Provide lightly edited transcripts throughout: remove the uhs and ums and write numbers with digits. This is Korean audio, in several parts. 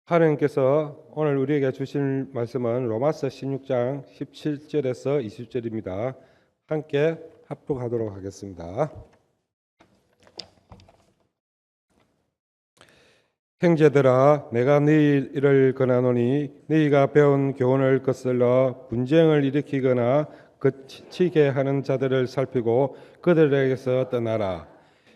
하나님께서 오늘 우리에게 주실 말씀은 로마서 16장 17절에서 20절입니다. 함께 합독하도록 하겠습니다. 형제들아, 내가 너희를 권하노니 너희가 배운 교훈을 거슬러 분쟁을 일으키거나 그치게 하는 자들을 살피고 그들에게서 떠나라.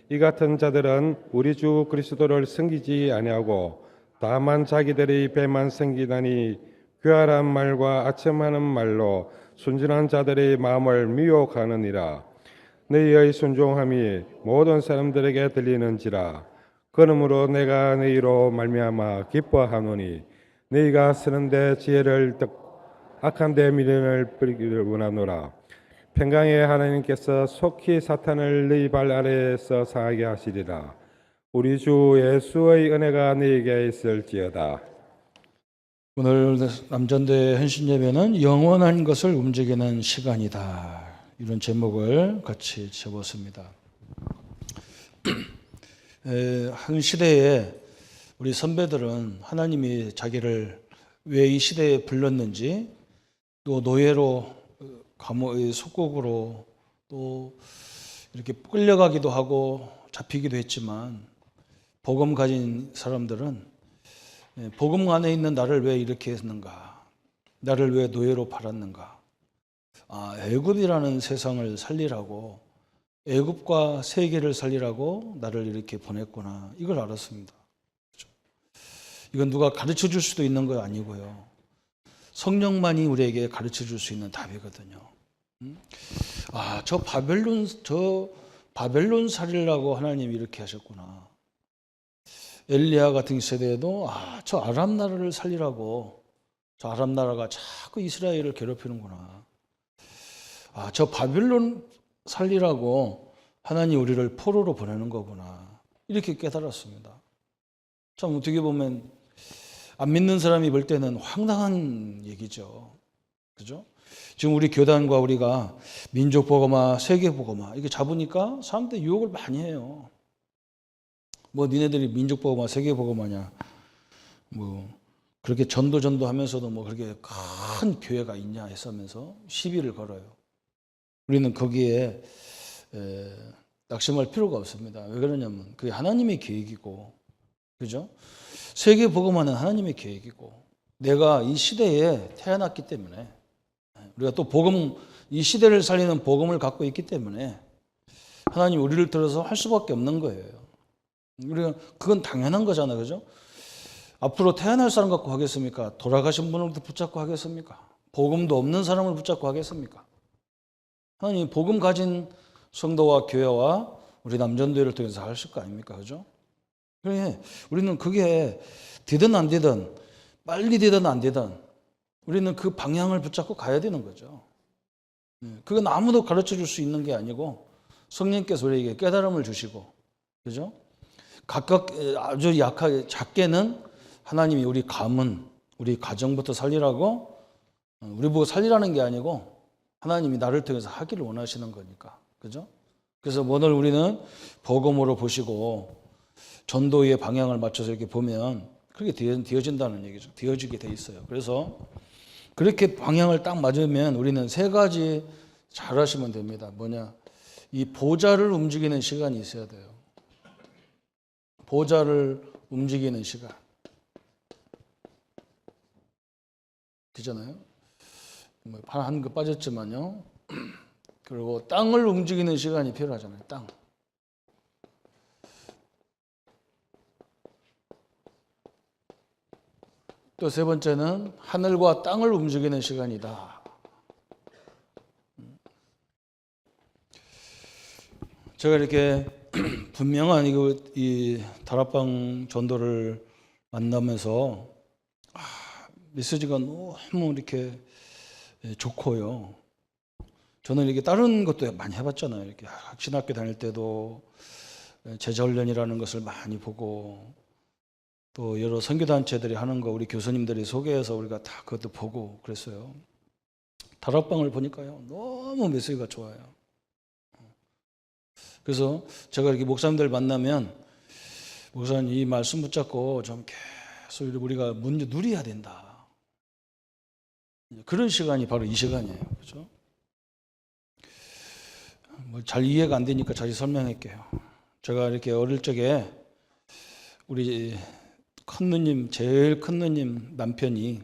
이 같은 자들은 우리 주 그리스도를 섬기지 아니하고 다만 자기들의 배만 섬기다니 교활한 말과 아첨하는 말로 순진한 자들의 마음을 미혹하느니라. 너희의 순종함이 모든 사람들에게 들리는지라. 그러므로 내가 너희로 말미암아 기뻐하노니 너희가 쓰는데 지혜를 악한 데 미련을 뿌리기를 원하노라. 평강의 하나님께서 속히 사탄을 너희 발 아래에서 상하게 하시리라. 우리 주 예수의 은혜가 너희에게 있을지어다. 오늘 남전대 헌신예배는 영원한 것을 움직이는 시간이다, 이런 제목을 같이 적었습니다. 한 시대에 우리 선배들은 하나님이 자기를 왜 이 시대에 불렀는지, 또 노예로 감옥의 속국으로 또 이렇게 끌려가기도 하고 잡히기도 했지만, 복음 가진 사람들은 복음 안에 있는 나를 왜 이렇게 했는가, 나를 왜 노예로 팔았는가, 애굽이라는 세상을 살리라고, 애굽과 세계를 살리라고 나를 이렇게 보냈구나, 이걸 알았습니다. 그렇죠? 이건 누가 가르쳐 줄 수도 있는 거 아니고요, 성령만이 우리에게 가르쳐 줄 수 있는 답이거든요. 저 바벨론 살리라고 하나님이 이렇게 하셨구나. 엘리야 같은 세대에도 저 아람 나라를 살리라고, 저 아람 나라가 자꾸 이스라엘을 괴롭히는구나, 저 바벨론 살리라고 하나님 우리를 포로로 보내는 거구나, 이렇게 깨달았습니다. 참 어떻게 보면 안 믿는 사람이 볼 때는 황당한 얘기죠. 그죠? 지금 우리 교단과 우리가 민족복음화, 세계복음화 이게 잡으니까 사람들이 유혹을 많이 해요. 뭐 니네들이 민족복음화, 세계복음화냐, 뭐 그렇게 전도 하면서도 뭐 그렇게 큰 교회가 있냐 했으면서 시비를 걸어요. 우리는 거기에 낙심할 필요가 없습니다. 왜 그러냐면 그게 하나님의 계획이고, 그죠? 세계복음화는 하나님의 계획이고, 내가 이 시대에 태어났기 때문에, 우리가 또 복음, 이 시대를 살리는 복음을 갖고 있기 때문에 하나님 우리를 들어서 할 수밖에 없는 거예요. 우리가 그건 당연한 거잖아요, 그죠? 앞으로 태어날 사람 갖고 하겠습니까? 돌아가신 분을 붙잡고 하겠습니까? 복음도 없는 사람을 붙잡고 하겠습니까? 하나님 복음 가진 성도와 교회와 우리 남전도회를 통해서 하실 거 아닙니까, 그죠? 그래, 우리는 그게 되든 안 되든, 빨리 되든 안 되든 우리는 그 방향을 붙잡고 가야 되는 거죠. 그건 아무도 가르쳐 줄 수 있는 게 아니고 성령께서 우리에게 깨달음을 주시고, 그죠? 각각 아주 약하게, 작게는 하나님이 우리 가문, 우리 가정부터 살리라고, 우리 보고 살리라는 게 아니고 하나님이 나를 통해서 하기를 원하시는 거니까, 그죠? 그래서 오늘 우리는 복음으로 보시고 전도의 방향을 맞춰서 이렇게 보면 그렇게 되어진다는 얘기죠. 되어지게 돼 있어요. 그래서 그렇게 방향을 딱 맞으면 우리는 세 가지 잘 하시면 됩니다. 뭐냐? 이 보좌를 움직이는 시간이 있어야 돼요. 보좌를 움직이는 시간. 그잖아요? 한 거 빠졌지만요. 그리고 땅을 움직이는 시간이 필요하잖아요. 땅. 또 세 번째는 하늘과 땅을 움직이는 시간이다. 제가 이렇게 분명한 이 다락방 전도를 만나면서 메시지가 너무 이렇게 좋고요. 저는 이렇게 다른 것도 많이 해봤잖아요. 이렇게 신학교 다닐 때도 제자훈련이라는 것을 많이 보고, 또 여러 선교단체들이 하는 거 우리 교수님들이 소개해서 우리가 다 그것도 보고 그랬어요. 다락방을 보니까요, 너무 메시지가 좋아요. 그래서 제가 이렇게 목사님들 만나면, 목사님 이 말씀 붙잡고 좀 계속 우리가 먼저 누려야 된다. 그런 시간이 바로 이 시간이에요. 그죠? 뭐 잘 이해가 안 되니까 다시 설명할게요. 제가 이렇게 어릴 적에 우리 큰 누님, 제일 큰 누님 남편이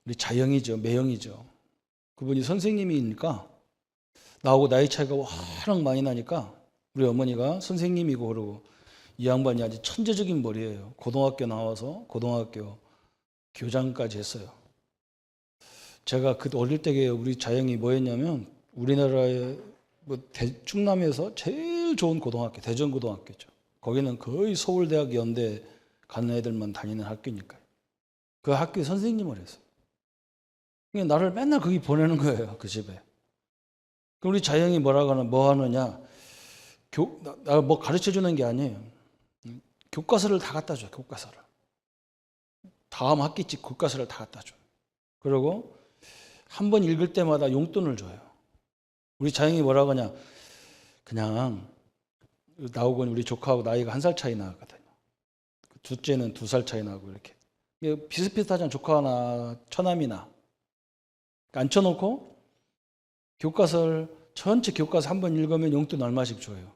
우리 자영이죠, 매형이죠. 그분이 선생님이니까 나하고 나이 차이가 워낙 많이 나니까 우리 어머니가 선생님이고 그러고 이 양반이 아주 천재적인 머리예요. 고등학교 나와서 고등학교 교장까지 했어요. 제가 그 어릴 때에 우리 자영이 뭐였냐면 우리나라의 뭐 충남에서 제일 좋은 고등학교, 대전고등학교죠. 거기는 거의 서울대학 연대 가는 애들만 다니는 학교니까요. 그 학교에 선생님을 했어요. 그러니까 나를 맨날 거기 보내는 거예요, 그 집에. 그럼 우리 자영이 뭐 하느냐? 나 뭐 가르쳐 주는 게 아니에요. 교과서를 다 갖다 줘요, 교과서를. 다음 학기집 교과서를 다 갖다 줘요. 그리고 한 번 읽을 때마다 용돈을 줘요. 우리 자영이 뭐라고 하냐? 그냥 나오고 우리 조카하고 나이가 1살 차이 나거든요. 둘째는 2살 차이 나고 이렇게. 비슷비슷하잖아, 조카나 처남이나. 앉혀놓고 전체 교과서 한 번 읽으면 용돈 얼마씩 줘요.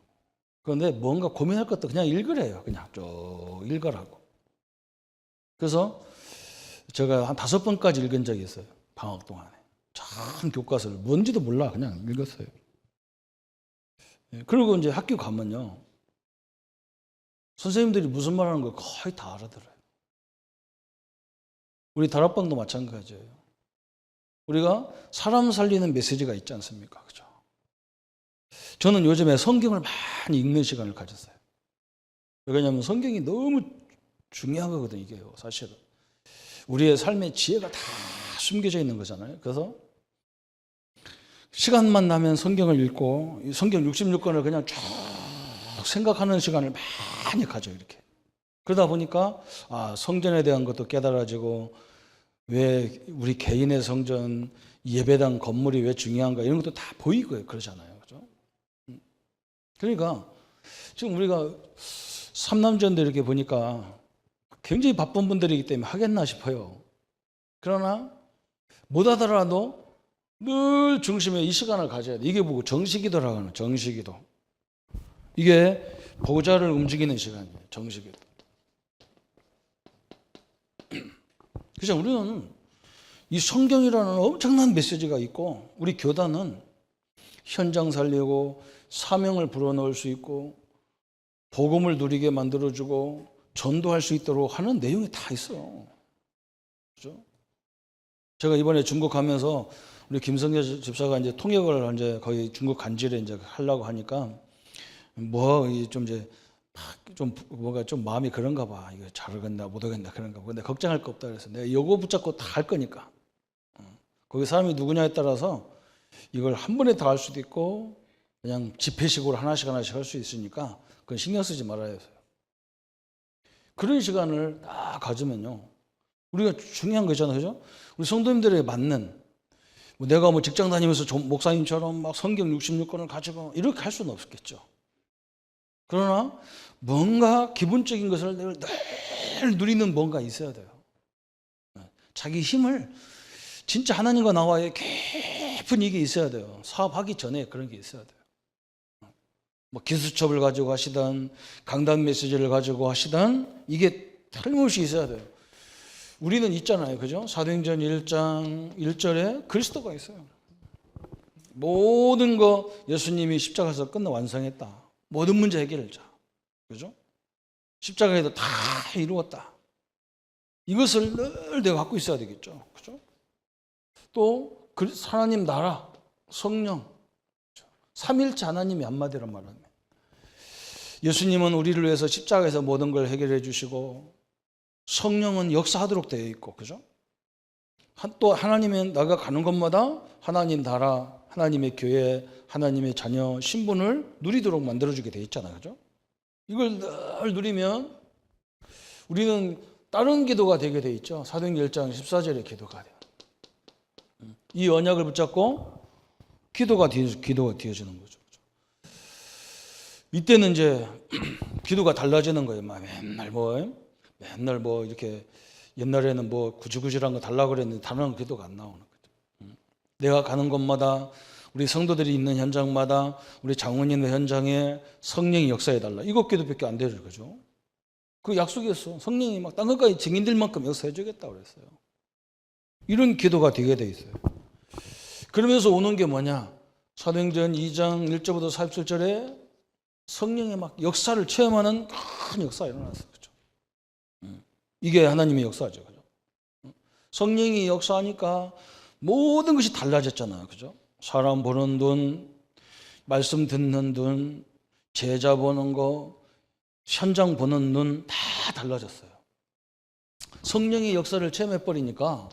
그런데 뭔가 고민할 것도 그냥 읽으래요. 그냥 쭉 읽으라고. 그래서 제가 한 5번까지 읽은 적이 있어요. 방학 동안에. 참 교과서를 뭔지도 몰라 그냥 읽었어요. 그리고 이제 학교 가면요. 선생님들이 무슨 말하는 걸 거의 다 알아들어요. 우리 다락방도 마찬가지예요. 우리가 사람 살리는 메시지가 있지 않습니까? 그죠? 저는 요즘에 성경을 많이 읽는 시간을 가졌어요. 왜냐하면 성경이 너무 중요한 거거든요, 이게요, 사실은. 우리의 삶의 지혜가 다 숨겨져 있는 거잖아요. 그래서 시간만 나면 성경을 읽고, 성경 66권을 그냥 쭉 생각하는 시간을 많이 가져요, 이렇게. 그러다 보니까, 성전에 대한 것도 깨달아지고, 왜 우리 개인의 성전, 예배당 건물이 왜 중요한가, 이런 것도 다 보이고 그러잖아요. 그죠? 그러니까, 지금 우리가 삼남전도 이렇게 보니까 굉장히 바쁜 분들이기 때문에 하겠나 싶어요. 그러나, 못 하더라도 늘 중심에 이 시간을 가져야 돼. 이게 뭐고 정식기도라고 하는 정식기도. 이게 보좌를 움직이는 시간이에요. 정식기도. 그래서 우리는 이 성경이라는 엄청난 메시지가 있고 우리 교단은 현장 살리고 사명을 불어넣을 수 있고 복음을 누리게 만들어주고 전도할 수 있도록 하는 내용이 다 있어요. 그렇죠? 제가 이번에 중국 가면서 우리 김성재 집사가 이제 통역을 이제 거의 중국 간지를 이제 하려고 하니까 좀 뭔가 좀 마음이 그런가 봐. 이거 잘하겠나 못 하겠나 그런가 봐. 근데 걱정할 거 없다 그래서 내가 요거 붙잡고 다 할 거니까. 거기 사람이 누구냐에 따라서 이걸 한 번에 다 할 수도 있고 그냥 집회식으로 하나씩 할 수 있으니까 그건 신경 쓰지 말아야 해요. 그런 시간을 딱 가지면요. 우리가 중요한 거 있잖아요. 그죠? 우리 성도님들에게 맞는 내가 뭐 직장 다니면서 목사님처럼 막 성경 66권을 가지고 이렇게 할 수는 없겠죠. 그러나 뭔가 기본적인 것을 늘 누리는 뭔가 있어야 돼요. 자기 힘을 진짜 하나님과 나와의 깊은 이게 있어야 돼요. 사업하기 전에 그런 게 있어야 돼요. 뭐 기수첩을 가지고 하시든 강단 메시지를 가지고 하시든 이게 틀림없이 있어야 돼요. 우리는 있잖아요. 그죠? 사도행전 1장 1절에 그리스도가 있어요. 모든 거 예수님이 십자가에서 끝나 완성했다. 모든 문제 해결자. 그죠? 십자가에도 다 이루었다. 이것을 늘 내가 갖고 있어야 되겠죠. 그죠? 또 하나님 나라, 성령, 삼일체 하나님이 한마디로 말하면 예수님은 우리를 위해서 십자가에서 모든 걸 해결해 주시고 성령은 역사하도록 되어 있고, 그죠? 또 하나님은 내가 가는 곳마다 하나님 나라, 하나님의 교회, 하나님의 자녀, 신분을 누리도록 만들어주게 되어 있잖아요. 그죠? 이걸 늘 누리면 우리는 다른 기도가 되게 되어 있죠. 사도행전 1장 14절의 기도가 돼요. 이 언약을 붙잡고 기도가 되어지는 거죠. 이때는 이제 기도가 달라지는 거예요. 맨날 맨날 뭐 이렇게 옛날에는 뭐 구질구질한 거 달라고 그랬는데 달라는 기도가 안 나오는 거죠. 내가 가는 곳마다 우리 성도들이 있는 현장마다 우리 장원이 있는 현장에 성령이 역사해 달라. 이것 기도밖에 안 되는 거죠. 그 약속이었어. 성령이 막 땅 끝까지 증인될 만큼 역사해 주겠다고 그랬어요. 이런 기도가 되게 돼 있어요. 그러면서 오는 게 뭐냐? 사도행전 2장 1절부터 47절에 성령의 막 역사를 체험하는 큰 역사가 일어났어요. 그죠? 이게 하나님의 역사죠. 그죠? 성령이 역사하니까 모든 것이 달라졌잖아요. 그죠? 사람 보는 눈, 말씀 듣는 눈, 제자 보는 거, 현장 보는 눈 다 달라졌어요. 성령의 역사를 체험해 버리니까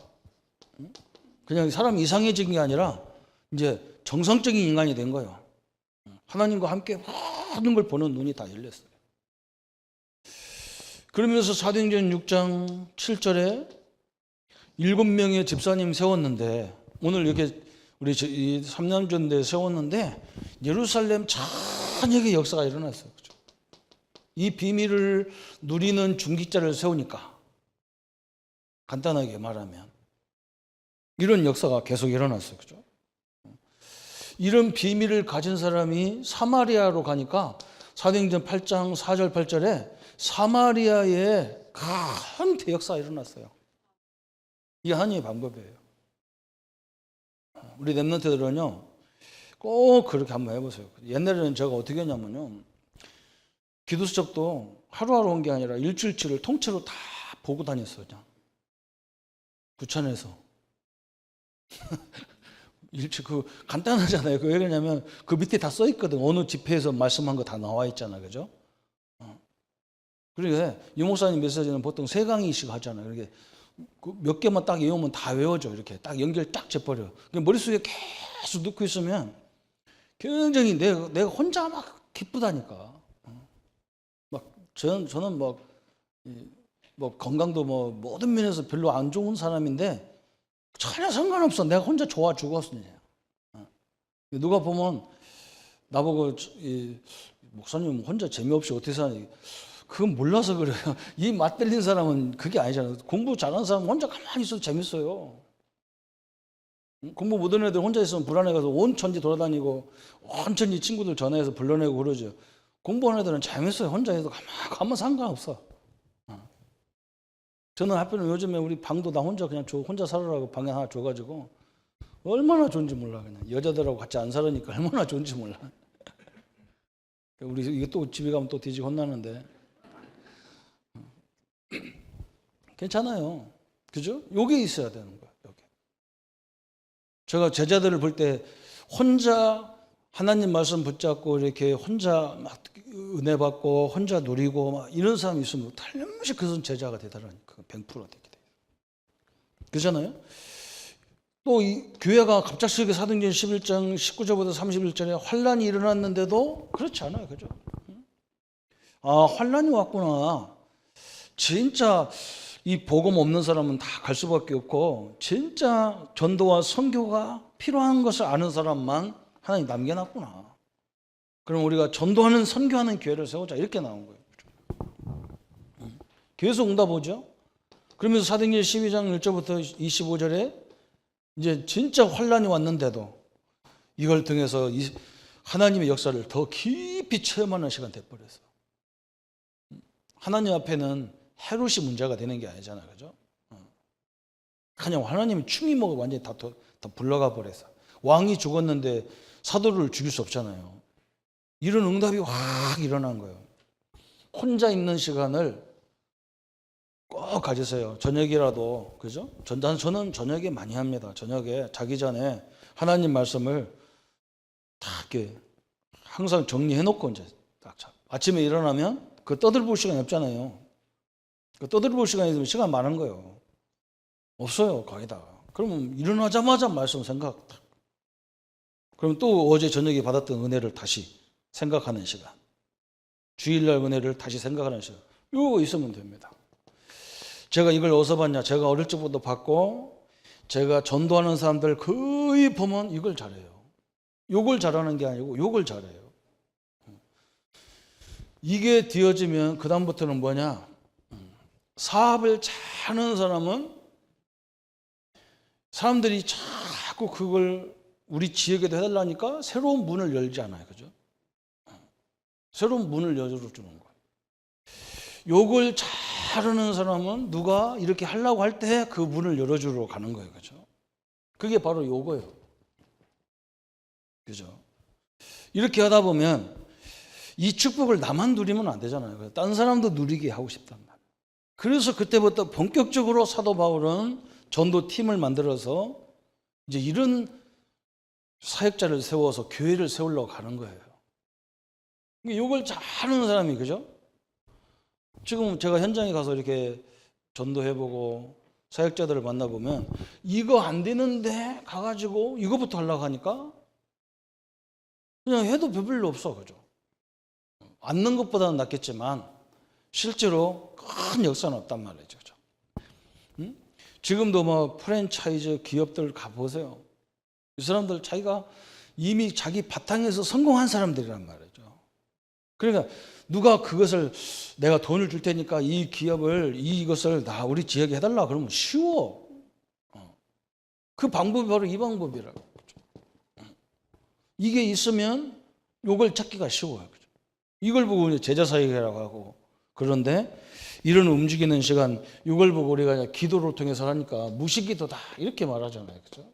그냥 사람이 이상해진 게 아니라 이제 정상적인 인간이 된 거예요. 하나님과 함께 모든 걸 보는 눈이 다 열렸어요. 그러면서 사도행전 6장 7절에 7명의 집사님 세웠는데 오늘 이렇게 우리 3년전대 세웠는데 예루살렘 전역의 역사가 일어났어요. 그렇죠? 이 비밀을 누리는 중직자를 세우니까 간단하게 말하면 이런 역사가 계속 일어났어요. 그죠? 이런 비밀을 가진 사람이 사마리아로 가니까 사도행전 8장 4절 8절에 사마리아에 큰 대역사가 일어났어요. 이게 하나님의 방법이에요. 우리 랩런트들은요 꼭 그렇게 한번 해보세요. 옛날에는 제가 어떻게 했냐면요 기도 수첩도 하루하루 온 게 아니라 일주일치를 통째로 다 보고 다녔어요. 그냥 부천에서 일찍 그 간단하잖아요. 그 왜 그러냐면 그 밑에 다 써 있거든. 어느 집회에서 말씀한 거 다 나와 있잖아, 그죠? 그러니까 유목사님 메시지는 보통 3강의씩 하잖아요. 이렇게 몇 개만 딱 외우면 다 외워져. 이렇게 딱 연결 딱 재버려. 머릿속에 계속 넣고 있으면 굉장히 내가 혼자 막 기쁘다니까. 막 저는 뭐 건강도 뭐 모든 면에서 별로 안 좋은 사람인데 전혀 상관없어. 내가 혼자 좋아 죽었으니. 누가 보면 나보고 목사님 혼자 재미없이 어떻게 사니? 그건 몰라서 그래요. 이 맞들린 사람은 그게 아니잖아요. 공부 잘하는 사람은 혼자 가만히 있어도 재밌어요. 공부 못하는 애들 혼자 있으면 불안해가서 온 천지 돌아다니고 온 천지 친구들 전화해서 불러내고 그러죠. 공부하는 애들은 재밌어요. 혼자 해도 가만 상관없어. 저는 하필은 요즘에 우리 방도 나 혼자 그냥 혼자 살으라고 방에 하나 줘가지고 얼마나 좋은지 몰라. 그냥 여자들하고 같이 안 살으니까 얼마나 좋은지 몰라. 우리 이게 또 집에 가면 또 뒤지고 혼나는데 괜찮아요. 그죠? 요게 있어야 되는 거예요. 요게. 제가 제자들을 볼 때 혼자 하나님 말씀 붙잡고 이렇게 혼자 막 은혜 받고 혼자 누리고 막 이런 사람이 있으면 틀림없이 그것은 제자가 되더라니까. 100% 되게 돼요. 그렇잖아요? 또 이 교회가 갑작스럽게 사도행전 11장 19절부터 31절에 환란이 일어났는데도 그렇지 않아요. 그죠? 아, 환란이 왔구나. 진짜 이 복음 없는 사람은 다 갈 수밖에 없고 진짜 전도와 선교가 필요한 것을 아는 사람만 하나님 남겨놨구나. 그럼 우리가 전도하는 선교하는 교회를 세우자 이렇게 나온 거예요. 계속 응답 오죠. 그러면서 사도행전 12장 1절부터 25절에 이제 진짜 환란이 왔는데도 이걸 통해서 하나님의 역사를 더 깊이 체험하는 시간 돼버렸어. 하나님 앞에는 헤롯이 문제가 되는 게 아니잖아요. 그죠? 그냥 하나님이 충이모가 완전히 다 불러가 버렸어. 왕이 죽었는데 사도를 죽일 수 없잖아요. 이런 응답이 확 일어난 거예요. 혼자 있는 시간을 꼭 가지세요. 저녁이라도, 그죠? 저는 저녁에 많이 합니다. 저녁에 자기 전에 하나님 말씀을 다 이렇게 항상 정리해놓고 이제 딱 아침에 일어나면 그 떠들볼 시간이 없잖아요. 그 떠들볼 시간이 있으면 시간 많은 거예요. 없어요, 거기다가. 그러면 일어나자마자 말씀 생각. 그럼 또 어제 저녁에 받았던 은혜를 다시 생각하는 시간. 주일날 은혜를 다시 생각하는 시간. 이거 있으면 됩니다. 제가 이걸 어디서 봤냐? 제가 어릴 적부터 봤고 제가 전도하는 사람들 거의 보면 이걸 잘해요. 요걸 잘하는 게 아니고 요걸 잘해요. 이게 뒤어지면 그 다음부터는 뭐냐? 사업을 잘하는 사람은 사람들이 자꾸 그걸 우리 지역에도 해달라니까 새로운 문을 열지 않아요. 그죠? 새로운 문을 열어주는 거예요. 요걸 잘하는 사람은 누가 이렇게 하려고 할 때 그 문을 열어주러 가는 거예요. 그죠? 그게 바로 요거예요. 그죠? 이렇게 하다 보면 이 축복을 나만 누리면 안 되잖아요. 다른 사람도 누리게 하고 싶단 말이에요. 그래서 그때부터 본격적으로 사도 바울은 전도 팀을 만들어서 이제 이런 사역자를 세워서 교회를 세우려고 가는 거예요. 이걸 잘하는 사람이, 그죠? 지금 제가 현장에 가서 이렇게 전도해보고 사역자들을 만나보면 이거 안 되는데 가가지고 이거부터 하려고 하니까 그냥 해도 별로 없어. 그죠? 앉는 것보다는 낫겠지만 실제로 큰 역사는 없단 말이죠. 그죠? 응? 지금도 뭐 프랜차이즈 기업들 가보세요. 이 사람들 자기가 이미 자기 바탕에서 성공한 사람들이란 말이죠. 그러니까 누가 그것을 내가 돈을 줄 테니까 이 기업을 이것을 다 우리 지역에 해달라 그러면 쉬워. 그 방법이 바로 이 방법이라고. 이게 있으면 요걸 찾기가 쉬워요. 이걸 보고 제자 사역이라고 하고. 그런데 이런 움직이는 시간, 이걸 보고 우리가 기도를 통해서 하니까 무시기도다 이렇게 말하잖아요. 그죠?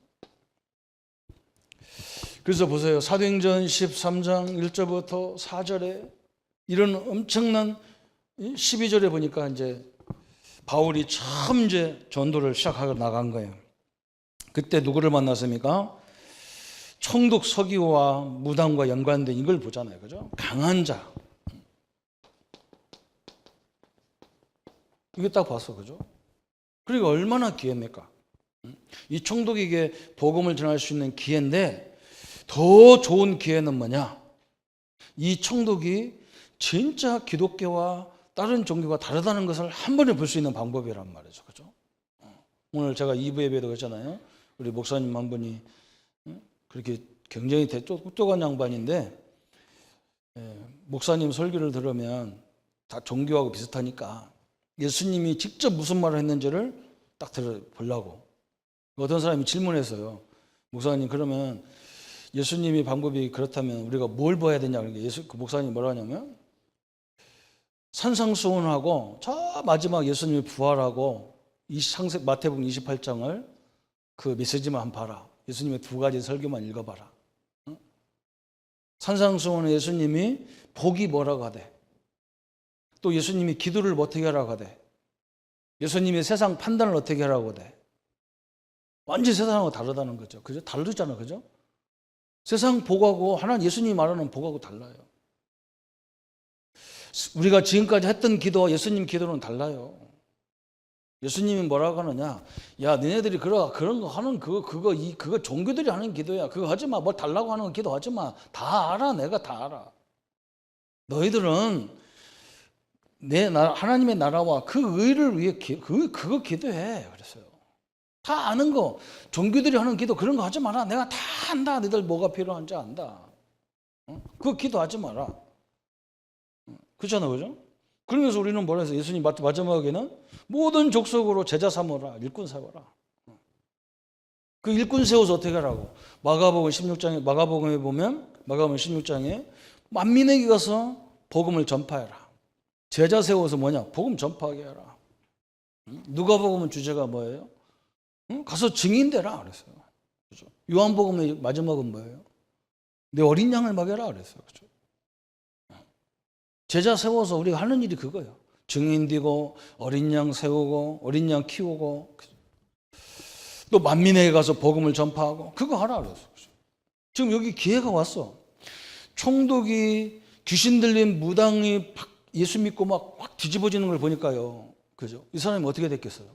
그래서 보세요. 사도행전 13장 1절부터 4절에 이런 엄청난 12절에 보니까 이제 바울이 처음 이제 전도를 시작하고 나간 거예요. 그때 누구를 만났습니까? 총독 서기와 무당과 연관된 이걸 보잖아요. 그죠? 강한 자. 이게 딱 봤어. 그죠? 그리고 얼마나 기회입니까? 이 총독에게 복음을 전할 수 있는 기회인데 더 좋은 기회는 뭐냐? 이 총독이 진짜 기독교와 다른 종교가 다르다는 것을 한 번에 볼 수 있는 방법이란 말이죠. 그죠? 오늘 제가 2부 예배도 그랬잖아요. 우리 목사님 한 분이 그렇게 굉장히 똑똑한 양반인데 목사님 설교를 들으면 다 종교하고 비슷하니까 예수님이 직접 무슨 말을 했는지를 딱 들어보려고 어떤 사람이 질문했어요. 목사님 그러면 예수님이 방법이 그렇다면 우리가 뭘 봐야 되냐? 그러니까 그 목사님이 뭐라 하냐면 산상수훈하고 저 마지막 예수님이 부활하고 마태복음 28장을 그 메시지만 한번 봐라. 예수님의 두 가지 설교만 읽어봐라. 산상수훈에 예수님이 복이 뭐라고 하대. 또 예수님이 기도를 어떻게 하라고 하대. 예수님이 세상 판단을 어떻게 하라고 하대. 완전히 세상하고 다르다는 거죠. 그죠? 다르잖아. 그죠? 세상 복하고 하나님 예수님이 말하는 복하고 달라요. 우리가 지금까지 했던 기도와 예수님 기도는 달라요. 예수님이 뭐라고 하느냐? 야, 너네들이 그런 거 하는 그거 종교들이 하는 기도야. 그거 하지 마. 뭘 달라고 하는 거 기도하지 마. 다 알아. 내가 다 알아. 너희들은 하나님의 나라와 그 의를 위해 그거 기도해. 그랬어요. 다 아는 거. 종교들이 하는 기도 그런 거 하지 마라. 내가 다 안다. 너희들 뭐가 필요한지 안다. 그거 기도하지 마라. 그렇잖아, 그죠? 그러면서 우리는 뭐라 해서 예수님 마지막에는 모든 족속으로 제자 삼으라, 일꾼 세워라. 그 일꾼 세워서 어떻게 하라고? 마가복음 16장에 마가복음에 보면 마가복음 16장에 만민에게 가서 복음을 전파해라. 제자 세워서 뭐냐? 복음 전파하게 해라. 누가복음은 주제가 뭐예요? 가서 증인되라 그랬어요. 그죠? 요한복음의 마지막은 뭐예요? 내 어린 양을 먹여라 그랬어요. 그죠? 제자 세워서 우리가 하는 일이 그거예요. 증인 되고 어린 양 세우고 어린 양 키우고 또 만민에게 가서 복음을 전파하고 그거 하라 그랬어요. 지금 여기 기회가 왔어. 총독이 귀신 들린 무당이 예수 믿고 막 확 뒤집어지는 걸 보니까요. 그죠? 이 사람이 어떻게 됐겠어요?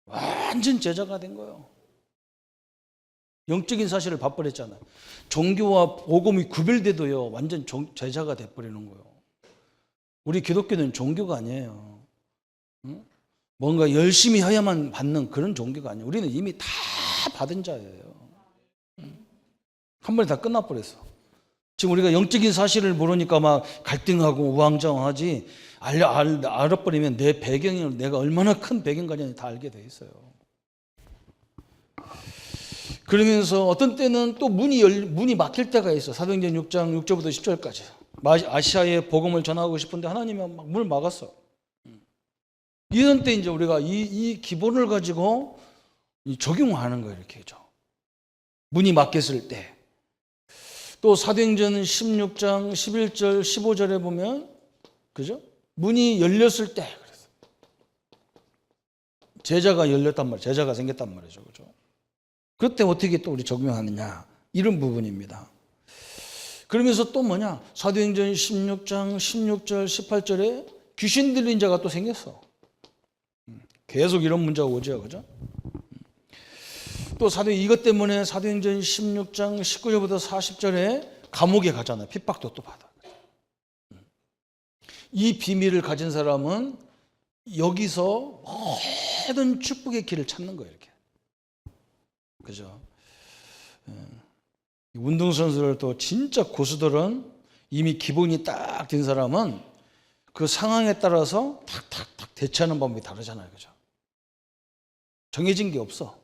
완전 제자가 된 거예요. 영적인 사실을 봐버렸잖아요. 종교와 복음이 구별돼도요. 완전 제자가 돼버리는 거예요. 우리 기독교는 종교가 아니에요. 뭔가 열심히 해야만 받는 그런 종교가 아니에요. 우리는 이미 다 받은 자예요. 한 번에 다 끝나버렸어. 지금 우리가 영적인 사실을 모르니까 막 갈등하고 우왕좌왕하지 알아버리면 내 배경을 내가 얼마나 큰 배경가냐니 다 알게 돼 있어요. 그러면서 어떤 때는 또 문이 막힐 때가 있어. 사도행전 6장 6절부터 10절까지. 아시아에 복음을 전하고 싶은데 하나님이 막 문을 막았어. 이런 때 이제 우리가 이 기본을 가지고 적용하는 거예요. 이렇게 죠. 문이 막혔을 때. 또 사도행전 16장 11절 15절에 보면 그죠? 문이 열렸을 때 그래서 제자가 열렸단 말이에요. 제자가 생겼단 말이죠. 그죠? 그때 어떻게 또 우리 적용하느냐 이런 부분입니다. 그러면서 또 뭐냐? 사도행전 16장 16절 18절에 귀신 들린 자가 또 생겼어. 계속 이런 문제가 오죠. 그죠? 또 이것 때문에 사도행전 16장 19절부터 40절에 감옥에 가잖아요. 핍박도 또 받아. 이 비밀을 가진 사람은 여기서 모든 축복의 길을 찾는 거예요. 이렇게. 그죠? 운동선수들 또 진짜 고수들은 이미 기본이 딱 된 사람은 그 상황에 따라서 탁탁탁 대처하는 방법이 다르잖아요. 그죠? 정해진 게 없어.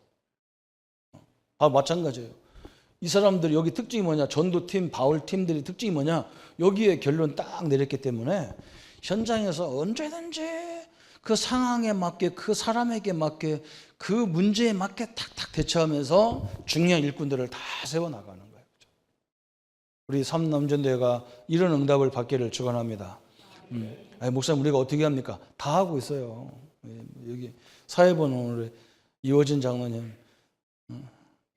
마찬가지예요. 이 사람들 여기 특징이 뭐냐? 전도팀, 바울팀들이 특징이 뭐냐? 여기에 결론 딱 내렸기 때문에 현장에서 언제든지 그 상황에 맞게 그 사람에게 맞게 그 문제에 맞게 탁탁 대처하면서 중요한 일꾼들을 다 세워나가는 거예요. 우리 삼남전대회가 이런 응답을 받기를 축원합니다. 목사님 우리가 어떻게 합니까? 다 하고 있어요. 여기 사회보는 오늘 이호진 장로님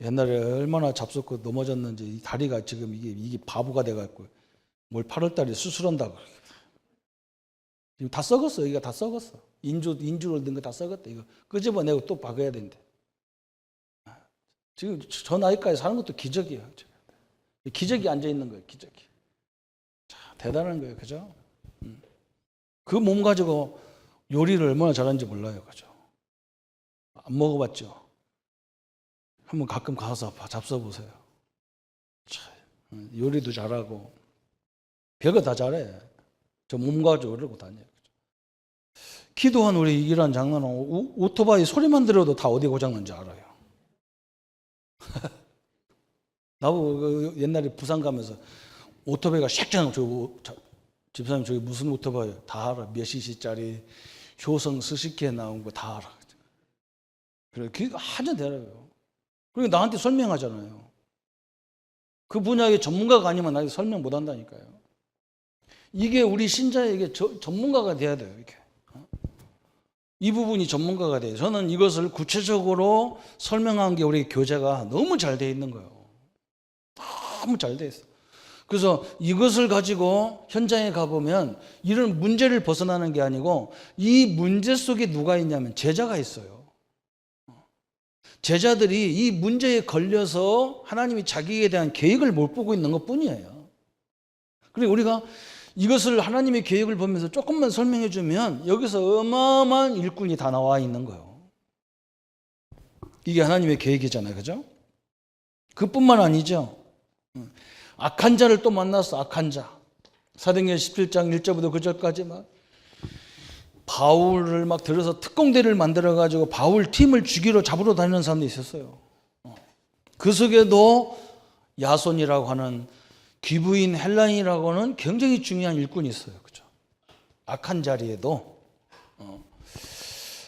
옛날에 얼마나 잡섰고 넘어졌는지 이 다리가 지금 이게 바보가 돼갖고 뭘 8월달에 수술한다고 지금 다 썩었어. 여기가 다 썩었어. 인주를 넣은 거 다 썩었다. 이거 끄집어내고 또 박아야 된대. 지금 저 나이까지 사는 것도 기적이에요. 기적이 앉아 있는 거예요. 기적이. 자, 대단한 거예요. 그죠? 그 몸 가지고 요리를 얼마나 잘하는지 몰라요. 그죠? 안 먹어봤죠? 한번 가끔 가서 잡숴보세요. 요리도 잘하고 별거 다 잘해. 저 몸 가지고 이러고 다녀요. 기도한 우리 이기란 장로는 오토바이 소리만 들어도 다 어디 고장난지 알아요. 나보고 옛날에 부산 가면서 오토바이가 샥 집사님 저기 무슨 오토바이 다 알아. 몇 cc짜리 효성 스시키에 나온 거 다 알아. 그래 그게 아주 대단해요. 그리고 나한테 설명하잖아요. 그 분야의 전문가가 아니면 나한테 설명 못 한다니까요. 이게 우리 신자에게 전문가가 돼야 돼요. 이렇게. 이 부분이 전문가가 돼요. 저는 이것을 구체적으로 설명한 게 우리 교재가 너무 잘 돼 있는 거예요. 너무 잘 돼 있어. 그래서 이것을 가지고 현장에 가보면 이런 문제를 벗어나는 게 아니고 이 문제 속에 누가 있냐면 제자가 있어요. 제자들이 이 문제에 걸려서 하나님이 자기에 대한 계획을 못 보고 있는 것 뿐이에요. 그리고 우리가 이것을 하나님의 계획을 보면서 조금만 설명해 주면 여기서 어마어마한 일꾼이 다 나와 있는 거예요. 이게 하나님의 계획이잖아요. 그죠? 그뿐만 아니죠. 악한 자를 또 만났어. 악한 자. 사도행전 17장 1절부터 9절까지 막 바울을 막 들어서 특공대를 만들어 가지고 바울 팀을 잡으러 다니는 사람도 있었어요. 그 속에도 야손이라고 하는 귀부인 헬라인이라고는 굉장히 중요한 일꾼이 있어요. 그죠? 악한 자리에도.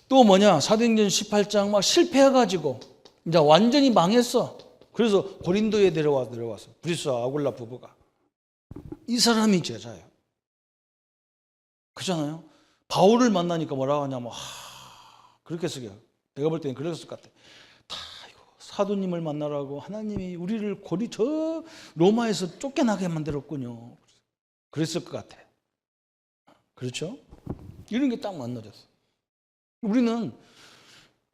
또 뭐냐? 사도행전 18장 막 실패해가지고 이제 완전히 망했어. 그래서 고린도에 내려왔어. 브리스와 아굴라 부부가. 이 사람이 제자예요. 그렇잖아요? 바울을 만나니까 뭐라고 하냐면 그렇게 쓰게요. 내가 볼 때는 그랬을 것 같아. 사도님을 만나라고 하나님이 우리를 저 로마에서 쫓겨나게 만들었군요. 그랬을 것 같아. 그렇죠? 이런 게 딱 만나졌어. 우리는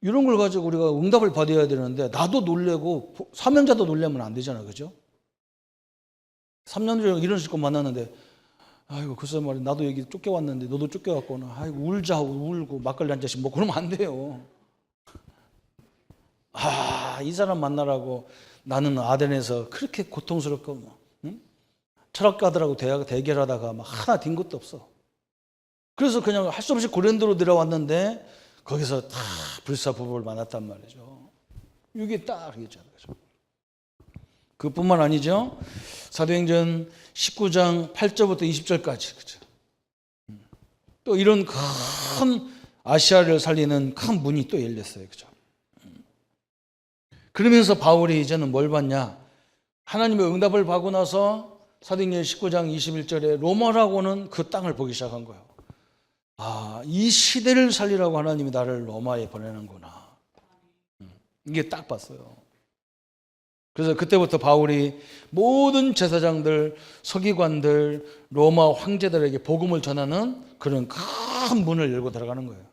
이런 걸 가지고 우리가 응답을 받아야 되는데 나도 놀래고 사명자도 놀래면 안 되잖아. 그죠? 3년 전에 이런 식으로 만났는데 아이고 글쎄 말이야 나도 여기 쫓겨왔는데 너도 쫓겨왔구나. 아이고 울고 막걸리 한 잔씩 먹고 그러면 안 돼요. 이 사람 만나라고 나는 아덴에서 그렇게 고통스럽고 응? 철학가들하고 대결하다가 막 하나 된 것도 없어. 그래서 그냥 할 수 없이 고린도로 내려왔는데 거기서 다 불사부부를 만났단 말이죠. 이게 딱 있잖아요. 그뿐만 아니죠. 사도행전 19장 8절부터 20절까지. 그죠? 또 이런 큰 아시아를 살리는 큰 문이 또 열렸어요. 그죠? 그러면서 바울이 이제는 뭘 받냐? 하나님의 응답을 받고 나서 사도행전 19장 21절에 로마라고는 그 땅을 보기 시작한 거예요. 아, 이 시대를 살리라고 하나님이 나를 로마에 보내는구나. 이게 딱 봤어요. 그래서 그때부터 바울이 모든 제사장들, 서기관들, 로마 황제들에게 복음을 전하는 그런 큰 문을 열고 들어가는 거예요.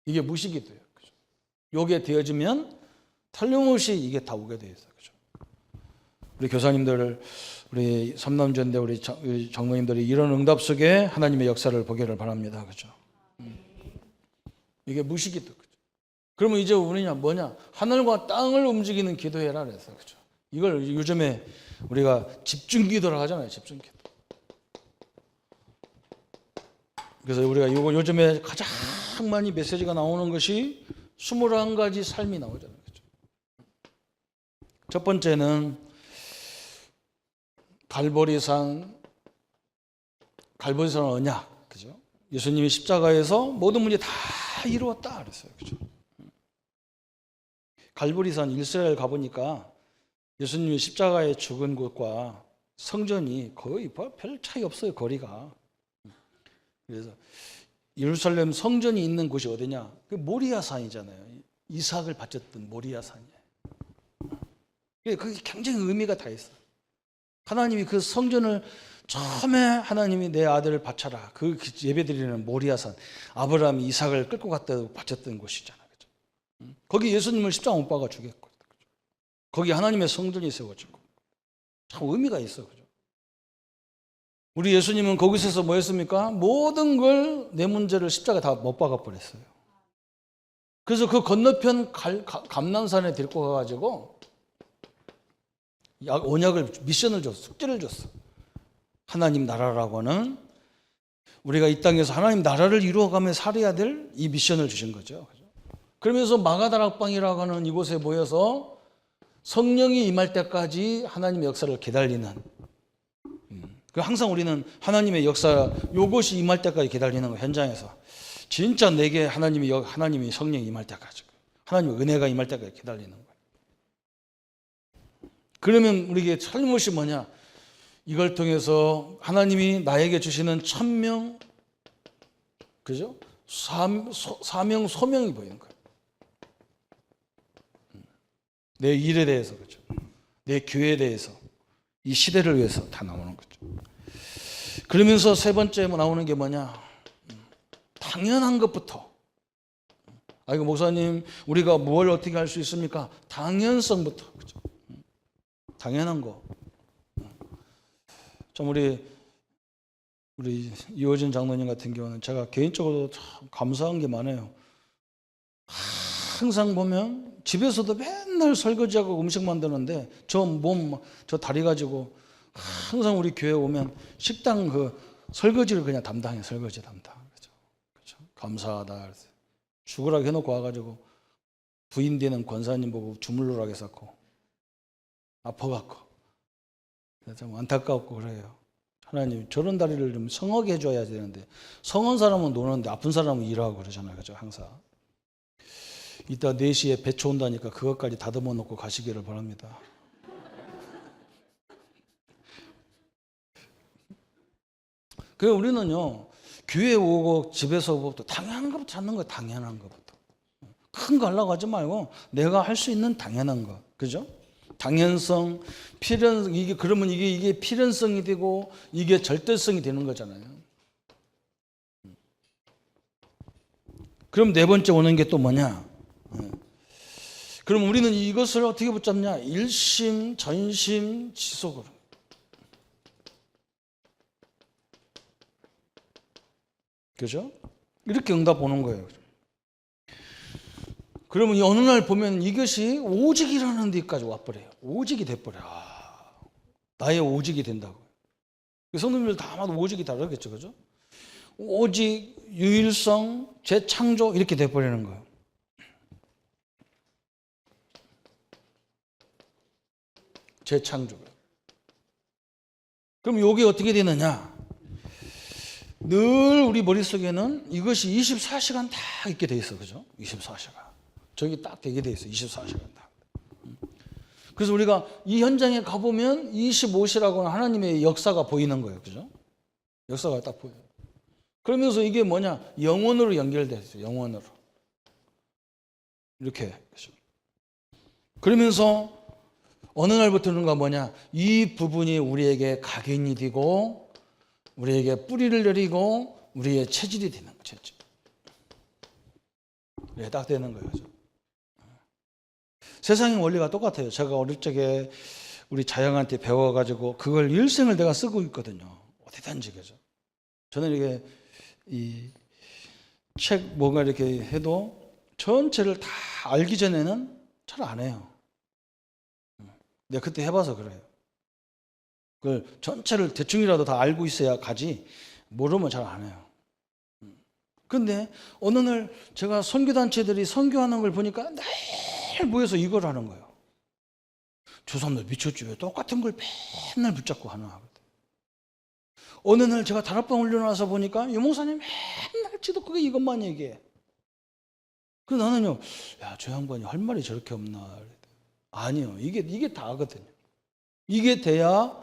이게 무식이 돼요. 그죠? 요게 되어지면 틀림없이 이게 다 오게 돼 있어요. 그죠? 우리 교사님들, 우리 삼남전대 우리 장로님들이 이런 응답 속에 하나님의 역사를 보기를 바랍니다. 그죠? 이게 무식이 돼. 그러면 이제 우리냐 뭐냐? 하늘과 땅을 움직이는 기도해라 그래서 그죠? 이걸 요즘에 우리가 집중 기도를 하잖아요. 집중 기도. 그래서 우리가 이거 요즘에 가장 많이 메시지가 나오는 것이 21가지 삶이 나오잖아요. 그죠? 첫 번째는 갈보리산 언약. 그죠? 예수님이 십자가에서 모든 문제 다 이루었다 그랬어요. 그죠? 갈보리산 이스라엘 가보니까 예수님이 십자가에 죽은 곳과 성전이 거의 별 차이 없어요. 거리가. 그래서 예루살렘 성전이 있는 곳이 어디냐? 그 모리아산이잖아요. 이삭을 바쳤던 모리아산이에요. 그게 굉장히 의미가 다 있어요. 하나님이 그 성전을 처음에 하나님이 내 아들을 바쳐라. 그 예배드리는 모리아산. 아브라함이 이삭을 끌고 갔다 바쳤던 곳이잖아요. 거기 예수님을 십자가 못 박아 죽였고, 거기 하나님의 성전이 세워지고, 참 의미가 있어, 그죠? 우리 예수님은 거기서 뭐 했습니까? 모든 걸 내 문제를 십자가 다 못 박아 버렸어요. 그래서 그 건너편 감난산에 데리고 가가지고 언약을 미션을 줬어, 숙제를 줬어. 하나님 나라라고는 우리가 이 땅에서 하나님 나라를 이루어가며 살아야 될 이 미션을 주신 거죠. 그러면서 마가다락방이라고 하는 이곳에 모여서 성령이 임할 때까지 하나님의 역사를 기다리는, 항상 우리는 하나님의 역사 요것이 임할 때까지 기다리는 거. 현장에서 진짜 내게 하나님이 성령이 임할 때까지, 하나님의 은혜가 임할 때까지 기다리는 거예요. 그러면 우리에게 틀림없이 뭐냐? 이걸 통해서 하나님이 나에게 주시는 천명, 그죠? 사명, 소명이 보이는 거예요. 내 일에 대해서, 그죠? 내 교회에 대해서, 이 시대를 위해서 다 나오는 거죠. 그러면서 세 번째 나오는 게 뭐냐? 당연한 것부터. 이거 목사님, 우리가 뭘 어떻게 할 수 있습니까? 당연성부터, 그죠? 당연한 거. 좀 우리 이호진 장로님 같은 경우는 제가 개인적으로 참 감사한 게 많아요. 항상 보면 집에서도 맨날 설거지하고 음식 만드는데 저 다리 가지고 항상 우리 교회 오면 식당 그 설거지를 그냥 담당해. 설거지 담당. 그죠? 감사하다. 죽으라고 해놓고 와가지고 부인 되는 권사님 보고 주물러라고 했었고 아파갖고 좀 안타깝고 그래요. 하나님 저런 다리를 좀 성하게 해줘야 되는데 성한 사람은 노는데 아픈 사람은 일하고 그러잖아요. 그죠? 항상. 이따 4시에 배추 온다니까 그것까지 다듬어 놓고 가시기를 바랍니다. 그 우리는요 교회 오고 집에서 오고 당연한 것부터 찾는 거예요. 당연한 것부터. 큰 거 하려고 하지 말고 내가 할 수 있는 당연한 거, 그죠? 당연성, 필연, 그러면 이게 필연성이 되고 이게 절대성이 되는 거잖아요. 그럼 네 번째 오는 게 또 뭐냐? 그럼 우리는 이것을 어떻게 붙잡냐? 일심, 전심, 지속으로. 그죠? 이렇게 응답 오는 거예요. 그러면 어느 날 보면 이것이 오직이라는 데까지 와버려요. 오직이 돼버려. 나의 오직이 된다고. 성도님들 다 아마도 오직이 다르겠죠. 그죠? 오직 유일성, 재창조 이렇게 돼버리는 거예요. 재창조. 그럼 이게 어떻게 되느냐? 늘 우리 머릿속에는 이것이 24시간 다 있게 돼 있어. 그죠? 24시간. 저기 딱 되게 돼 있어. 24시간 다. 그래서 우리가 이 현장에 가보면 25시라고 하는 하나님의 역사가 보이는 거예요. 그죠? 역사가 딱 보여요. 그러면서 이게 뭐냐? 영원으로 연결돼 있어요. 영원으로. 이렇게. 그죠? 그러면서 어느 날부터는가 뭐냐? 이 부분이 우리에게 각인이 되고 우리에게 뿌리를 내리고 우리의 체질이 되는 거예요. 체질. 네, 딱 되는 거예요. 그죠? 세상의 원리가 똑같아요. 제가 어릴 적에 우리 자영한테 배워가지고 그걸 일생을 내가 쓰고 있거든요. 어디든지. 그죠? 저는 이게 이 책 뭔가 이렇게 해도 전체를 다 알기 전에는 잘 안 해요. 내가 그때 해봐서 그래요. 그걸 전체를 대충이라도 다 알고 있어야 가지 모르면 잘 안 해요. 근데 어느 날 제가 선교단체들이 선교하는 걸 보니까 늘 모여서 이걸 하는 거예요. 저 사람들 미쳤지 왜 똑같은 걸 맨날 붙잡고 하나 하거든. 어느 날 제가 다락방 올려놔서 보니까 유 목사님 맨날 지도크게 이것만 얘기해. 그래서 나는요, 야, 저 양반이 할 말이 저렇게 없나. 아니요, 이게 다거든요. 이게 돼야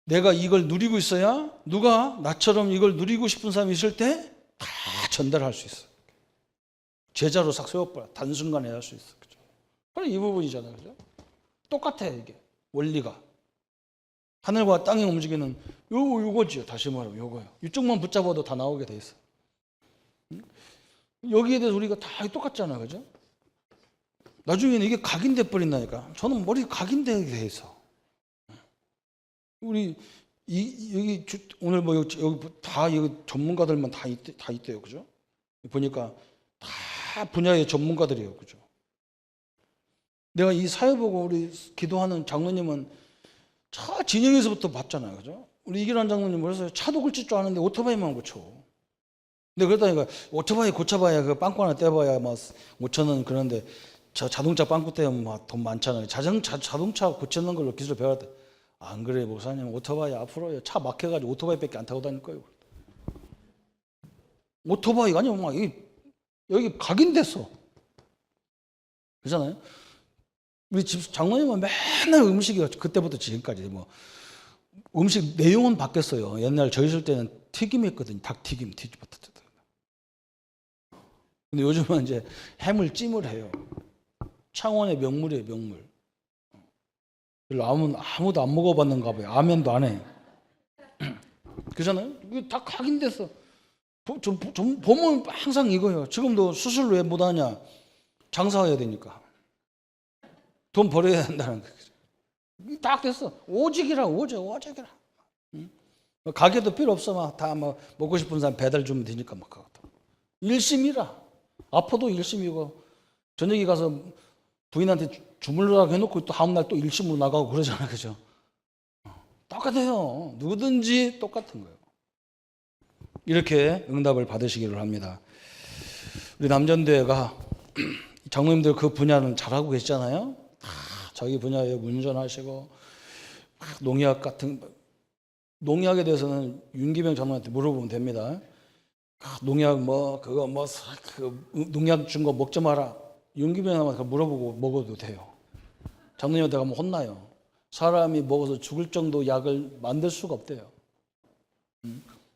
내가 이걸 누리고 있어야 누가 나처럼 이걸 누리고 싶은 사람이 있을 때 다 전달할 수 있어. 제자로 싹 세워버려. 단순간에 할 수 있어. 그죠? 바로 이 부분이잖아요. 그죠? 똑같아, 이게. 원리가. 하늘과 땅이 움직이는 요거지요. 다시 말하면 요거요. 이쪽만 붙잡아도 다 나오게 돼 있어. 여기에 대해서 우리가 다 똑같잖아. 그죠? 나중에는 이게 각인돼 버린다니까. 저는 머리가 각인되게 돼 있어. 우리 여기 오늘 뭐 여기 다 여기 전문가들만 다 있대요. 그죠? 보니까 다 분야의 전문가들이에요. 그죠? 내가 이 사회 보고 우리 기도하는 장로님은 차 진영에서부터 봤잖아요. 그죠? 우리 이기란 장로님 그래서 차도 고칠 줄 아는데 오토바이만 고쳐. 근데 그러다니까 오토바이 고쳐봐야 그 빵꾸 하나 떼봐야 막 5천 원 그런데 저 자동차 빵꾸 떼면 막 돈 많잖아요. 자동차 고치는 걸로 기술 배웠다. 안 그래 목사님 오토바이 앞으로 차 막혀가지고 오토바이밖에 안 타고 다닐 거예요. 오토바이가 아니면 막 여기 각인됐어. 그렇잖아요. 우리 집 장모님은 맨날 음식이 그때부터 지금까지 뭐 음식 내용은 바뀌었어요. 옛날 저 있을 때는 튀김했거든요. 닭튀김 근데 요즘은 이제 해물 찜을 해요. 창원의 명물이에요. 명물. 아무도 안 먹어봤는가 봐요. 아멘도 안 해. 그잖아요? 이게 다 각인됐어. 보면 항상 이거예요. 지금도 수술 왜 못하냐? 장사해야 되니까. 돈 벌어야 된다는 거죠. 딱 됐어. 오직이라. 응? 가게도 필요 없어. 막 다 뭐 먹고 싶은 사람 배달 주면 되니까 막 가거든. 일심이라. 아파도 일심이고 저녁에 가서 부인한테 주물러라고 해놓고 또 다음날 또 일심으로 나가고 그러잖아요. 그죠? 똑같아요. 누구든지 똑같은 거예요. 이렇게 응답을 받으시기를 합니다. 우리 남전대가 장로님들 그 분야는 잘하고 계시잖아요. 자기 분야에 운전하시고 농약 같은 농약에 대해서는 윤기병 장로한테 물어보면 됩니다. 농약 그 농약 준 거 먹지 마라. 윤기병한테 물어보고 먹어도 돼요. 장로님한테 가면 혼나요. 사람이 먹어서 죽을 정도 약을 만들 수가 없대요.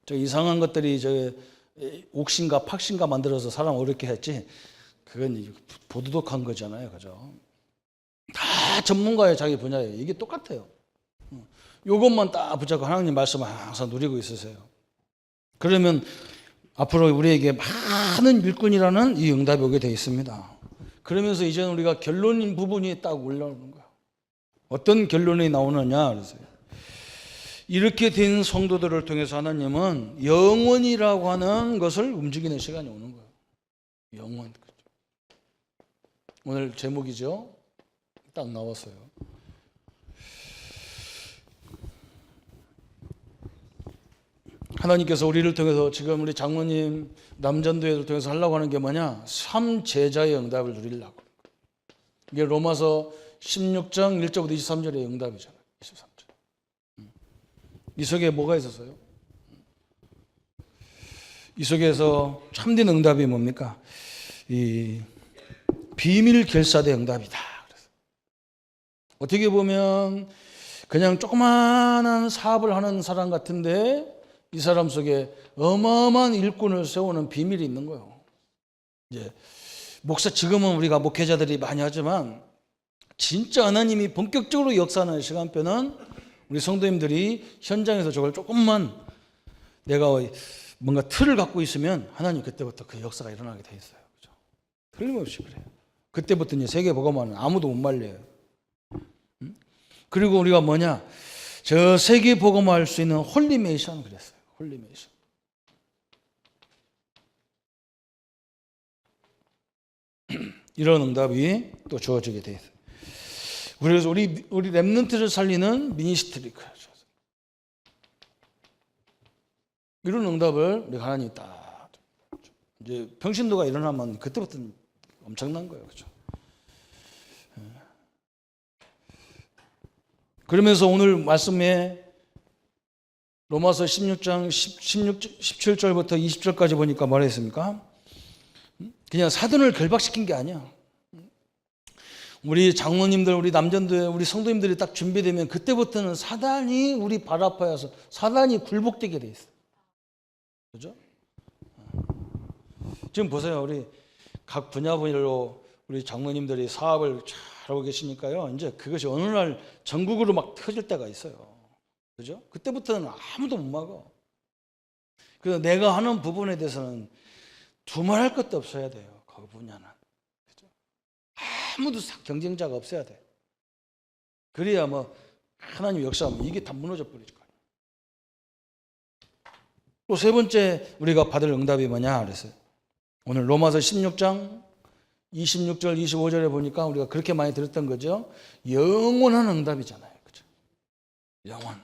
저 이상한 것들이 저 옥신가 팍신가 만들어서 사람 어렵게 했지. 그건 부도덕한 거잖아요. 그죠? 다 전문가의 자기 분야예요. 이게 똑같아요. 요것만 딱 붙잡고 하나님 말씀을 항상 누리고 있으세요. 그러면 앞으로 우리에게 많은 일꾼이라는 이 응답이 오게 되어 있습니다. 그러면서 이제는 우리가 결론인 부분이 딱 올라오는 거예요. 어떤 결론이 나오느냐 그러세요. 이렇게 된 성도들을 통해서 하나님은 영원이라고 하는 것을 움직이는 시간이 오는 거예요. 영원. 오늘 제목이죠. 딱 나왔어요. 하나님께서 우리를 통해서 지금 우리 장로님 남전도회를 통해서 하려고 하는 게 뭐냐? 3제자의 응답을 누리려고. 이게 로마서 16장 1절부터 23절의 응답이잖아요. 23절. 이 속에 뭐가 있었어요? 이 속에서 참된 응답이 뭡니까? 이 비밀 결사대 응답이다. 그래서 어떻게 보면 그냥 조그마한 사업을 하는 사람 같은데 이 사람 속에 어마어마한 일꾼을 세우는 비밀이 있는 거예요. 이제 지금은 우리가 목회자들이 많이 하지만 진짜 하나님이 본격적으로 역사하는 시간표는 우리 성도님들이 현장에서 저걸 조금만 내가 뭔가 틀을 갖고 있으면 하나님 그때부터 그 역사가 일어나게 돼 있어요. 그렇죠? 틀림없이 그래요. 그때부터 이제 세계 복음화는 아무도 못 말려요. 그리고 우리가 뭐냐? 저 세계 복음화할 수 있는 홀리메이션 그랬어요. 홀리메이션. 이런 응답이 또 주어지게 돼 있어요. 그래서 우리 렘넌트를 살리는 미니스트리. 이런 응답을 우리 하나님이 딱 이제 평신도가 일어나면 그때부터 엄청난 거예요. 그렇죠? 그러면서 오늘 말씀에 로마서 16장 17절부터 20절까지 보니까 뭐라 했습니까? 그냥 사돈을 결박시킨 게 아니야. 우리 장로님들, 우리 남전도회, 우리 성도님들이 딱 준비되면 그때부터는 사단이 우리 발 아파서 사단이 굴복되게 돼 있어. 그죠? 지금 보세요. 우리 각 분야별로 우리 장로님들이 사업을 잘하고 계시니까요. 이제 그것이 어느 날 전국으로 막 터질 때가 있어요. 그죠? 그때부터는 아무도 못 막아. 그래서 내가 하는 부분에 대해서는 두말할 것도 없어야 돼요. 그 분야는. 그죠? 아무도 경쟁자가 없어야 돼. 그래야 뭐 하나님 역사하면 이게 다 무너져 버리죠. 또 세 번째 우리가 받을 응답이 뭐냐 그랬어요. 오늘 로마서 16장 26절 25절에 보니까 우리가 그렇게 많이 들었던 거죠. 영원한 응답이잖아요. 그죠? 영원.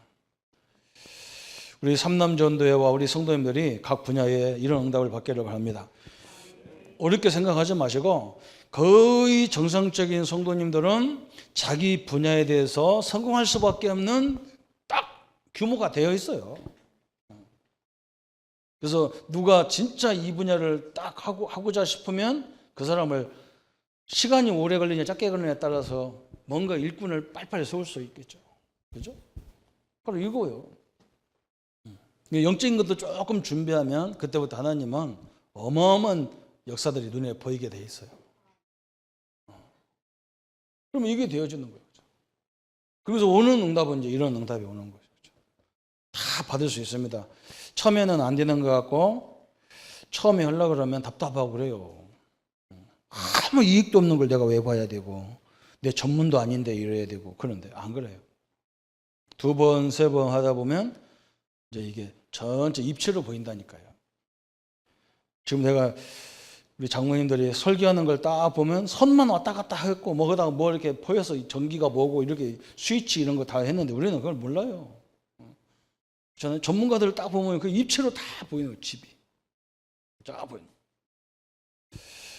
우리 삼남전도회와 우리 성도님들이 각 분야에 이런 응답을 받기를 바랍니다. 어렵게 생각하지 마시고 거의 정상적인 성도님들은 자기 분야에 대해서 성공할 수밖에 없는 딱 규모가 되어 있어요. 그래서 누가 진짜 이 분야를 딱 하고자 싶으면 그 사람을 시간이 오래 걸리냐 짧게 걸리냐에 따라서 뭔가 일꾼을 빨리빨리 세울 수 있겠죠. 그죠? 바로 이거예요. 영적인 것도 조금 준비하면 그때부터 하나님은 어마어마한 역사들이 눈에 보이게 돼 있어요. 그러면 이게 되어지는 거예요. 그래서 오는 응답은 이제 이런 응답이 오는 거죠. 다 받을 수 있습니다. 처음에는 안 되는 것 같고 처음에 하려고 그러면 답답하고 그래요. 아무 이익도 없는 걸 내가 왜 봐야 되고 내 전문도 아닌데 이래야 되고 그런데 안 그래요. 두 번, 세 번 하다 보면 이제 이게 전체 입체로 보인다니까요. 지금 내가 우리 장모님들이 설교하는 걸 딱 보면 선만 왔다 갔다 했고 뭐하다가 뭐 이렇게 보여서 전기가 뭐고 이렇게 스위치 이런 거 다 했는데 우리는 그걸 몰라요. 저는 전문가들을 딱 보면 그 입체로 다 보이는 거예요. 집이 쫙 보이는.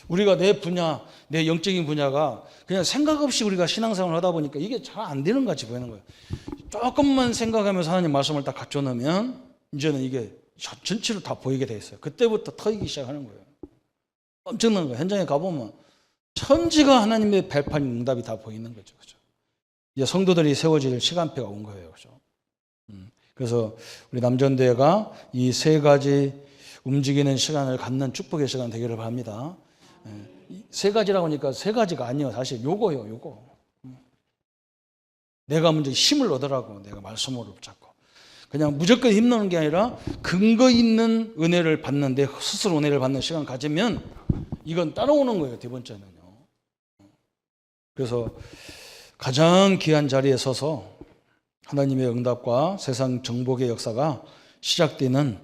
우리가 내 분야, 내 영적인 분야가 그냥 생각 없이 우리가 신앙생활을 하다 보니까 이게 잘 안 되는 것 같이 보이는 거예요. 조금만 생각하면서 하나님 말씀을 딱 갖춰 놓으면 이제는 이게 전체로 다 보이게 돼 있어요. 그때부터 터지기 시작하는 거예요. 엄청난 거예요. 현장에 가보면 천지가 하나님의 발판 응답이 다 보이는 거죠. 그죠? 이제 성도들이 세워질 시간표가 온 거예요. 그죠? 그래서 우리 남전대회가 이 세 가지 움직이는 시간을 갖는 축복의 시간 되기를 바랍니다. 세 가지라고 하니까 세 가지가 아니에요. 사실 요거예요. 요거. 내가 먼저 힘을 얻으라고 내가 말씀으로 붙잡고 그냥 무조건 힘내는 게 아니라 근거 있는 은혜를 받는데 스스로 은혜를 받는 시간 가지면 이건 따라오는 거예요. 두 번째는요. 그래서 가장 귀한 자리에 서서 하나님의 응답과 세상 정복의 역사가 시작되는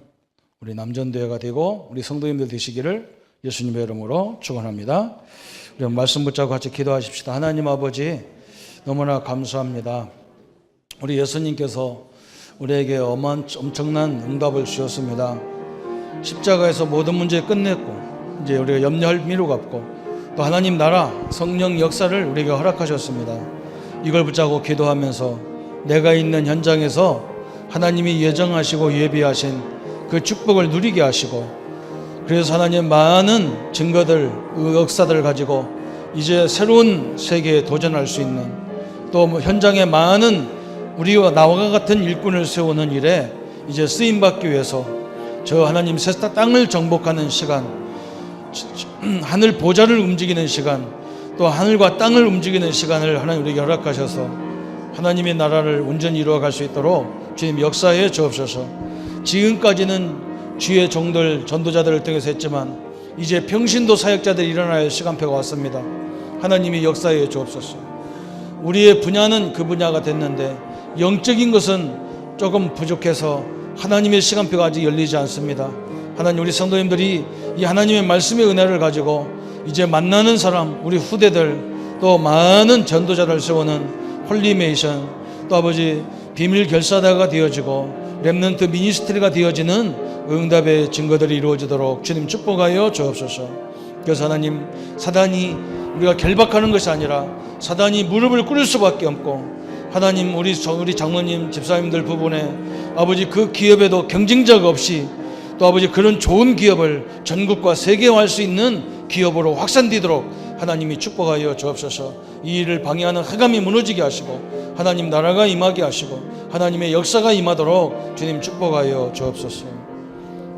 우리 남전대회가 되고 우리 성도님들 되시기를 예수님의 이름으로 축원합니다. 우리 말씀 붙잡고 같이 기도하십시다. 하나님 아버지 너무나 감사합니다. 우리 예수님께서 우리에게 엄청난 응답을 주셨습니다. 십자가에서 모든 문제 끝냈고 이제 우리가 염려할 필요가 없고 또 하나님 나라 성령 역사를 우리에게 허락하셨습니다. 이걸 붙잡고 기도하면서 내가 있는 현장에서 하나님이 예정하시고 예비하신 그 축복을 누리게 하시고 그래서 하나님 많은 증거들, 역사들을 가지고 이제 새로운 세계에 도전할 수 있는 또 현장에 많은 우리와 나와 같은 일꾼을 세우는 일에 이제 쓰임받기 위해서 저 하나님 새 땅을 정복하는 시간, 하늘 보좌를 움직이는 시간, 또 하늘과 땅을 움직이는 시간을 하나님 우리에게 허락하셔서 하나님의 나라를 온전히 이루어갈 수 있도록 주님 역사해 주옵소서. 지금까지는 주의 종들, 전도자들을 통해서 했지만 이제 평신도 사역자들이 일어나야 할 시간표가 왔습니다. 하나님이 역사해 주옵소서. 우리의 분야는 그 분야가 됐는데 영적인 것은 조금 부족해서 하나님의 시간표가 아직 열리지 않습니다. 하나님 우리 성도님들이 이 하나님의 말씀의 은혜를 가지고 이제 만나는 사람, 우리 후대들 또 많은 전도자를 세우는 홀리메이션 또 아버지 비밀 결사다가 되어지고 렘넌트 미니스트리가 되어지는 응답의 증거들이 이루어지도록 주님 축복하여 주옵소서. 그래서 하나님 사단이 우리가 결박하는 것이 아니라 사단이 무릎을 꿇을 수밖에 없고 하나님 우리 장로님 집사님들 부분에 아버지 그 기업에도 경쟁자가 없이 또 아버지 그런 좋은 기업을 전국과 세계화할 수 있는 기업으로 확산되도록 하나님이 축복하여 주옵소서. 이 일을 방해하는 흑암이 무너지게 하시고 하나님 나라가 임하게 하시고 하나님의 역사가 임하도록 주님 축복하여 주옵소서.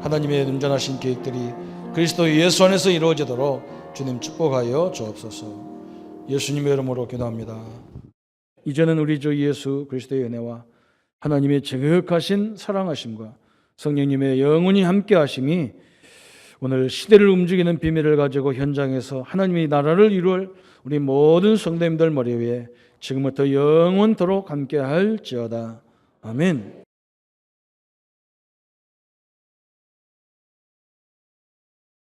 하나님의 온전하신 계획들이 그리스도 예수 안에서 이루어지도록 주님 축복하여 주옵소서. 예수님의 이름으로 기도합니다. 이제는 우리 주 예수 그리스도의 은혜와 하나님의 제격하신 사랑하심과 성령님의 영원히 함께 하심이 오늘 시대를 움직이는 비밀을 가지고 현장에서 하나님의 나라를 이루어 우리 모든 성도님들 머리 위에 지금부터 영원토록 함께 할지어다. 아멘.